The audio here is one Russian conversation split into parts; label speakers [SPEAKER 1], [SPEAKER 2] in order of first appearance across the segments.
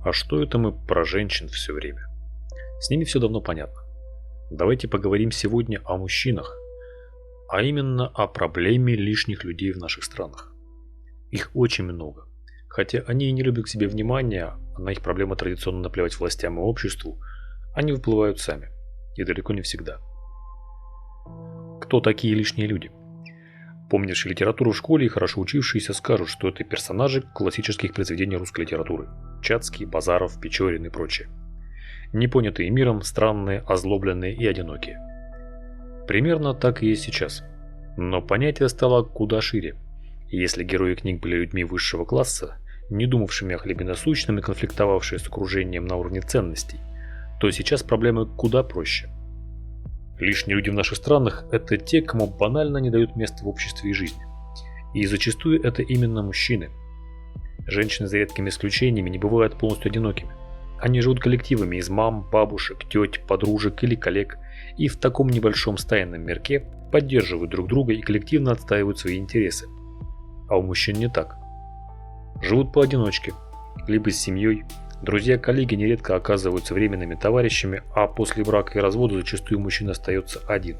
[SPEAKER 1] А что это мы про женщин все время? С ними все давно понятно. Давайте поговорим сегодня о мужчинах, а именно о проблеме лишних людей в наших странах. Их очень много. Хотя они и не любят к себе внимания, а на их проблемы традиционно наплевать властям и обществу, они выплывают сами. И далеко не всегда. Кто такие лишние люди? Помнившие литературу в школе и хорошо учившиеся скажут, что это персонажи классических произведений русской литературы. Чацкий, Базаров, Печорин и прочее. Непонятые миром, странные, озлобленные и одинокие. Примерно так и есть сейчас. Но понятие стало куда шире. И если герои книг были людьми высшего класса, не думавшими о хлебе насущном и конфликтовавшие с окружением на уровне ценностей, то сейчас проблемы куда проще. Лишние люди в наших странах – это те, кому банально не дают места в обществе и жизни. И зачастую это именно мужчины. Женщины, за редкими исключениями, не бывают полностью одинокими. Они живут коллективами из мам, бабушек, теть, подружек или коллег, и в таком небольшом стайном мирке поддерживают друг друга и коллективно отстаивают свои интересы. А у мужчин не так. Живут поодиночке, либо с семьей. Друзья-коллеги нередко оказываются временными товарищами, а после брака и развода зачастую мужчина остается один.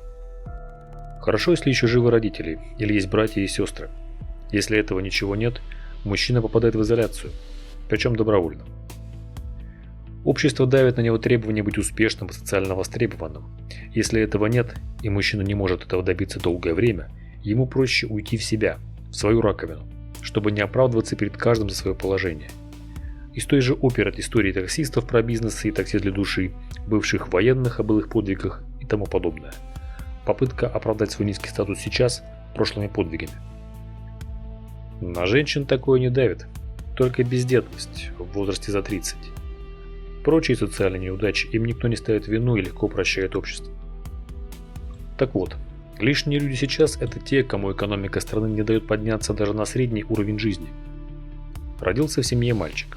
[SPEAKER 1] Хорошо, если еще живы родители или есть братья и сестры. Если этого ничего нет, мужчина попадает в изоляцию, причем добровольно. Общество давит на него требование быть успешным и социально востребованным. Если этого нет, и мужчина не может этого добиться долгое время, ему проще уйти в себя, в свою раковину, чтобы не оправдываться перед каждым за свое положение. Из той же оперы от истории таксистов про бизнес и такси для души, бывших военных о былых подвигах и тому подобное. Попытка оправдать свой низкий статус сейчас прошлыми подвигами. На женщин такое не давит, только бездетность в возрасте за 30. Прочие социальные неудачи им никто не ставит вину и легко прощает общество. Так вот, лишние люди сейчас – это те, кому экономика страны не дает подняться даже на средний уровень жизни. Родился в семье мальчик.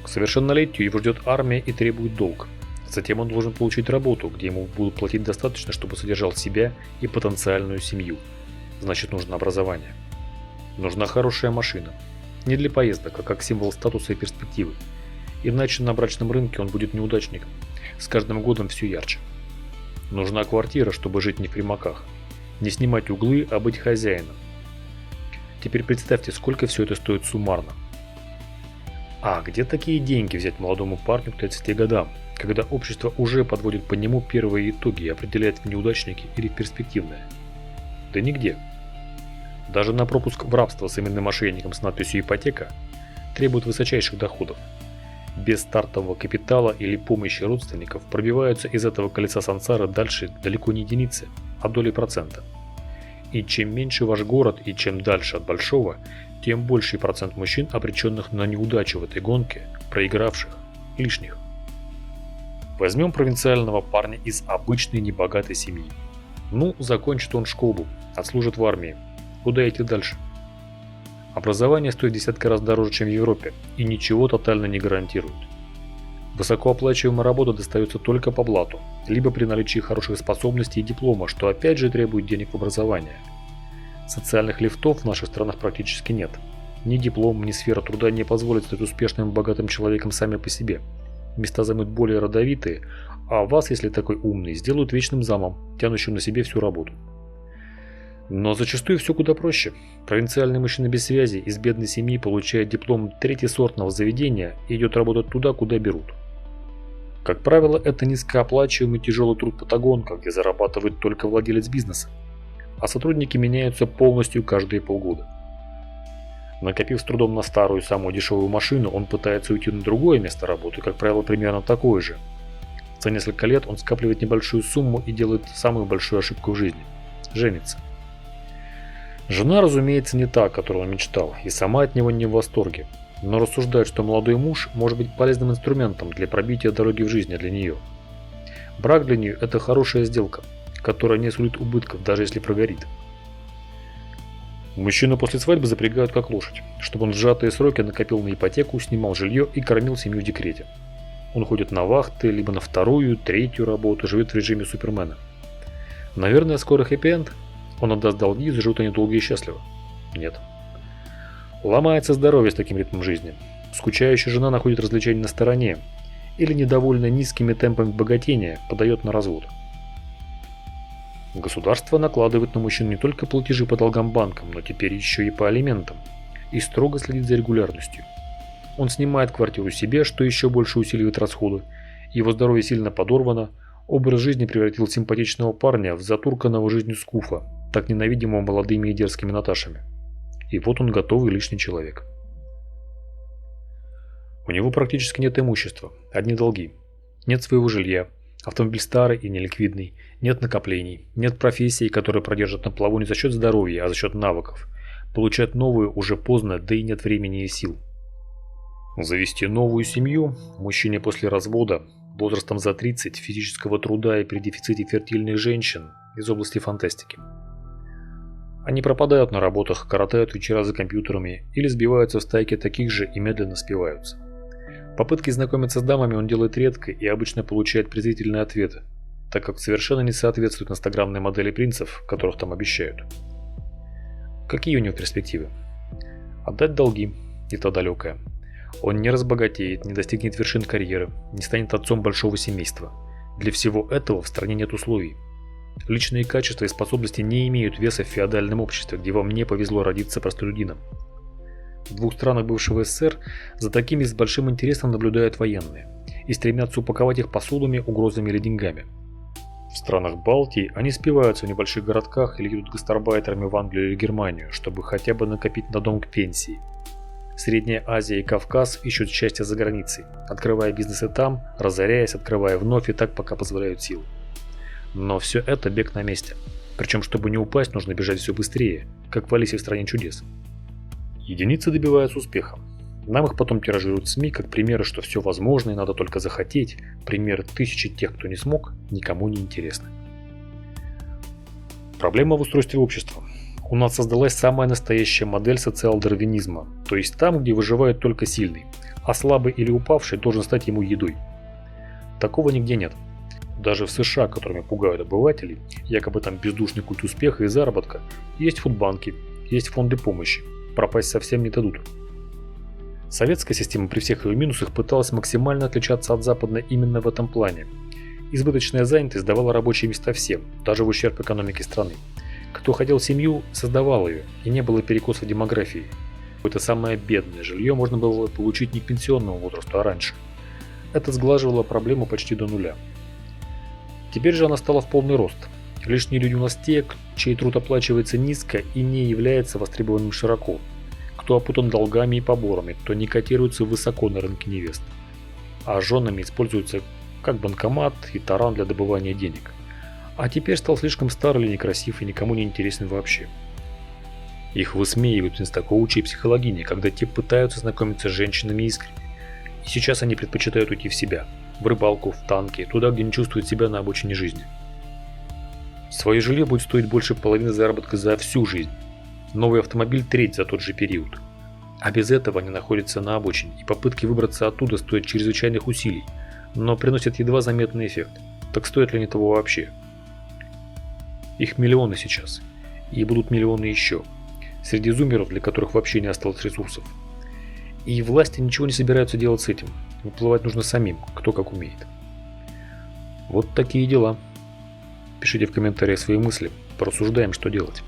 [SPEAKER 1] К совершеннолетию его ждет армия и требует долг. Затем он должен получить работу, где ему будут платить достаточно, чтобы содержал себя и потенциальную семью. Значит, нужно образование. Нужна хорошая машина. Не для поездок, а как символ статуса и перспективы. Иначе на брачном рынке он будет неудачником. С каждым годом все ярче. Нужна квартира, чтобы жить не в примаках. Не снимать углы, а быть хозяином. Теперь представьте, сколько все это стоит суммарно. А где такие деньги взять молодому парню к 30 годам, когда общество уже подводит по нему первые итоги и определяет в неудачники или в перспективное? Да нигде. Даже на пропуск в рабство с именным мошенником с надписью «ипотека» требуют высочайших доходов. Без стартового капитала или помощи родственников пробиваются из этого колеса сансары дальше далеко не единицы, а доли процента. И чем меньше ваш город и чем дальше от большого, тем больший процент мужчин, обреченных на неудачу в этой гонке, проигравших, лишних. Возьмем провинциального парня из обычной небогатой семьи. Ну, закончит он школу, отслужит в армии. Куда идти дальше? Образование стоит в десятки раз дороже, чем в Европе, и ничего тотально не гарантирует. Высокооплачиваемая работа достается только по блату, либо при наличии хороших способностей и диплома, что опять же требует денег в образование. Социальных лифтов в наших странах практически нет. Ни диплом, ни сфера труда не позволят стать успешным и богатым человеком сами по себе. Места займут более родовитые, а вас, если такой умный, сделают вечным замом, тянущим на себе всю работу. Но зачастую все куда проще. Провинциальный мужчина без связи из бедной семьи получает диплом третьесортного заведения и идет работать туда, куда берут. Как правило, это низкооплачиваемый тяжелый труд патагонка, где зарабатывает только владелец бизнеса, а сотрудники меняются полностью каждые полгода. Накопив с трудом на старую самую дешевую машину, он пытается уйти на другое место работы, как правило, примерно такое же. За несколько лет он скапливает небольшую сумму и делает самую большую ошибку в жизни – женится. Жена, разумеется, не та, о которой он мечтал, и сама от него не в восторге, но рассуждает, что молодой муж может быть полезным инструментом для пробития дороги в жизни для нее. Брак для нее – это хорошая сделка, которая не сулит убытков, даже если прогорит. Мужчину после свадьбы запрягают как лошадь, чтобы он в сжатые сроки накопил на ипотеку, снимал жилье и кормил семью в декрете. Он ходит на вахты, либо на вторую, третью работу, живет в режиме супермена. Наверное, скоро хэппи-энд. Он отдаст долги и заживут они долго и счастливо. Нет. Ломается здоровье с таким ритмом жизни. Скучающая жена находит развлечение на стороне или, недовольная низкими темпами богатения, подает на развод. Государство накладывает на мужчин не только платежи по долгам банкам, но теперь еще и по алиментам, и строго следит за регулярностью. Он снимает квартиру себе, что еще больше усиливает расходы, его здоровье сильно подорвано, образ жизни превратил симпатичного парня в затурканного жизнью скуфа, так ненавидимого молодыми и дерзкими Наташами. И вот он готовый лишний человек. У него практически нет имущества, одни долги. Нет своего жилья, автомобиль старый и неликвидный, нет накоплений, нет профессии, которая продержит на плаву не за счет здоровья, а за счет навыков. Получать новую уже поздно, да и нет времени и сил. Завести новую семью мужчине после развода, возрастом за 30, физического труда и при дефиците фертильных женщин из области фантастики. Они пропадают на работах, коротают вечера за компьютерами или сбиваются в стайки таких же и медленно спиваются. Попытки знакомиться с дамами он делает редко и обычно получает презрительные ответы, так как совершенно не соответствует инстаграмной модели принцев, которых там обещают. Какие у него перспективы? Отдать долги, и то далекое. Он не разбогатеет, не достигнет вершин карьеры, не станет отцом большого семейства. Для всего этого в стране нет условий. Личные качества и способности не имеют веса в феодальном обществе, где вам не повезло родиться простолюдином. В двух странах бывшего СССР за такими с большим интересом наблюдают военные и стремятся упаковать их посулами, угрозами или деньгами. В странах Балтии они спиваются в небольших городках или едут гастарбайтерами в Англию или Германию, чтобы хотя бы накопить на дом к пенсии. Средняя Азия и Кавказ ищут счастья за границей, открывая бизнесы там, разоряясь, открывая вновь и так пока позволяют силы. Но все это бег на месте. Причем, чтобы не упасть, нужно бежать все быстрее, как в Алисе в стране чудес. Единицы добиваются успеха. Нам их потом тиражируют СМИ как примеры, что все возможно и надо только захотеть. Примеры тысячи тех, кто не смог, никому не интересны. Проблема в устройстве общества. У нас создалась самая настоящая модель социал-дарвинизма, то есть там, где выживает только сильный, а слабый или упавший должен стать ему едой. Такого нигде нет. Даже в США, которыми пугают обывателей, якобы там бездушный культ успеха и заработка, есть фудбанки, есть фонды помощи. Пропасть совсем не дадут. Советская система при всех ее минусах пыталась максимально отличаться от западной именно в этом плане. Избыточная занятость давала рабочие места всем, даже в ущерб экономике страны. Кто хотел семью, создавал ее, и не было перекоса демографии. Это самое бедное жилье можно было получить не к пенсионному возрасту, а раньше. Это сглаживало проблему почти до нуля. Теперь же она стала в полный рост. Лишние люди у нас те, чей труд оплачивается низко и не является востребованным широко, кто опутан долгами и поборами, кто не котируется высоко на рынке невест, а женами используется как банкомат и таран для добывания денег. А теперь стал слишком стар или некрасив и никому не интересен вообще. Их высмеивают инстакоучи и психологини, когда те пытаются знакомиться с женщинами искренне. И сейчас они предпочитают уйти в себя, в рыбалку, в танки, туда, где не чувствуют себя на обочине жизни. Свое жилье будет стоить больше половины заработка за всю жизнь. Новый автомобиль треть за тот же период. А без этого они находятся на обочине, и попытки выбраться оттуда стоят чрезвычайных усилий, но приносят едва заметный эффект. Так стоит ли они того вообще? Их миллионы сейчас, и будут миллионы еще. Среди зумеров, для которых вообще не осталось ресурсов. И власти ничего не собираются делать с этим. Выплывать нужно самим, кто как умеет. Вот такие дела. Пишите в комментариях свои мысли, порассуждаем, что делать.